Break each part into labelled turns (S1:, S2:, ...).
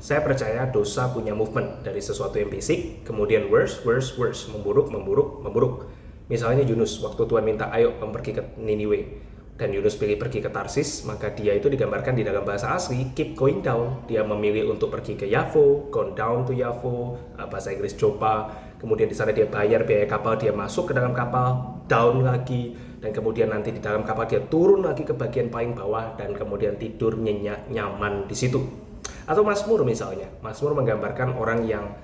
S1: Saya percaya dosa punya movement dari sesuatu yang basic, kemudian worse, memburuk. Misalnya Yunus, waktu Tuhan minta ayo pergi ke Niniwe, dan Yunus pilih pergi ke Tarsis, maka dia itu digambarkan di dalam bahasa asli keep going down. Dia memilih untuk pergi ke Yafo, gone down to Yafo, bahasa Inggris Joppa. Kemudian di sana dia bayar biaya kapal, dia masuk ke dalam kapal, down lagi, dan kemudian nanti di dalam kapal dia turun lagi ke bagian paling bawah, dan kemudian tidur nyenyak nyaman di situ. Atau Mazmur misalnya, Mazmur menggambarkan orang yang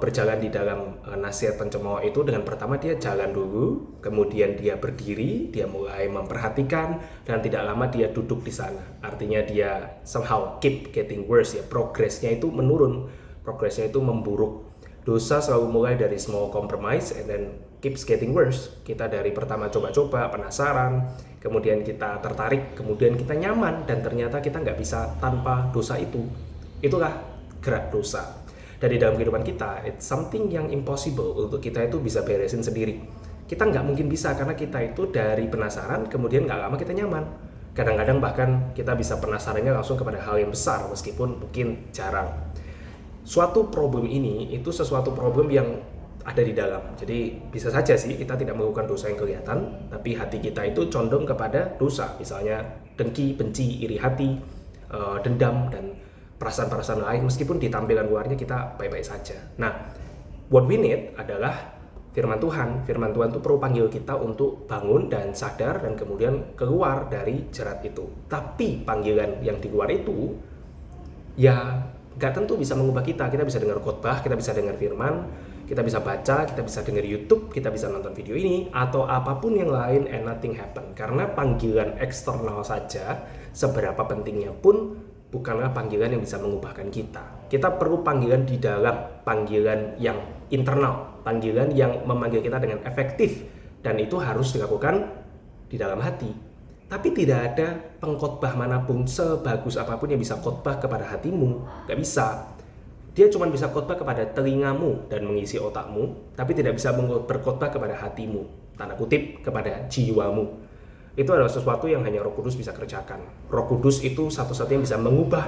S1: berjalan di dalam nasihat pencemooh itu dengan pertama dia jalan dulu, kemudian dia berdiri, dia mulai memperhatikan, dan tidak lama dia duduk di sana. Artinya dia somehow keep getting worse ya, progresnya itu menurun, progresnya itu memburuk. Dosa selalu mulai dari small compromise and then keeps getting worse. Kita dari pertama coba-coba, penasaran, kemudian kita tertarik, kemudian kita nyaman, dan ternyata kita nggak bisa tanpa dosa itu. Itulah gerak dosa. Dan di dalam kehidupan kita, it's something yang impossible untuk kita itu bisa beresin sendiri. Kita nggak mungkin bisa, karena kita itu dari penasaran, kemudian nggak lama kita nyaman. Kadang-kadang bahkan kita bisa penasarannya langsung kepada hal yang besar, meskipun mungkin jarang. Suatu problem ini, itu sesuatu problem yang ada di dalam. Jadi bisa saja sih kita tidak melakukan dosa yang kelihatan, tapi hati kita itu condong kepada dosa. Misalnya dengki, benci, iri hati, dendam, dan perasaan-perasaan lain, meskipun di tampilan luarnya kita baik-baik saja. Nah, what we need adalah firman Tuhan. Firman Tuhan itu perlu panggil kita untuk bangun dan sadar dan kemudian keluar dari jerat itu. Tapi panggilan yang di luar itu, ya nggak tentu bisa mengubah kita. Kita bisa dengar khotbah, kita bisa dengar firman, kita bisa baca, kita bisa dengar YouTube, kita bisa nonton video ini, atau apapun yang lain, and nothing happen. Karena panggilan eksternal saja, seberapa pentingnya pun, bukanlah panggilan yang bisa mengubahkan kita. Kita perlu panggilan di dalam, panggilan yang internal, panggilan yang memanggil kita dengan efektif, dan itu harus dilakukan di dalam hati. Tapi tidak ada pengkhotbah manapun sebagus apapun yang bisa khotbah kepada hatimu. Gak bisa. Dia cuma bisa khotbah kepada telingamu dan mengisi otakmu, tapi tidak bisa berkhotbah kepada hatimu, tanda kutip kepada jiwamu. Itu adalah sesuatu yang hanya Roh Kudus bisa kerjakan. Roh Kudus itu satu-satunya yang bisa mengubah.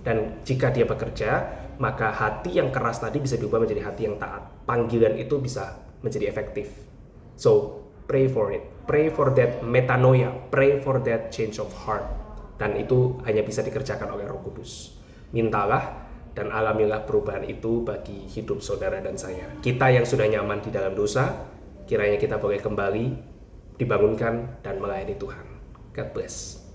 S1: Dan jika dia bekerja, maka hati yang keras tadi bisa diubah menjadi hati yang taat. Panggilan itu bisa menjadi efektif. So, pray for it. Pray for that metanoia. Pray for that change of heart. Dan itu hanya bisa dikerjakan oleh Roh Kudus. Mintalah dan alamilah perubahan itu bagi hidup saudara dan saya. Kita yang sudah nyaman di dalam dosa, kiranya kita boleh kembali dibangunkan dan melayani Tuhan. God bless.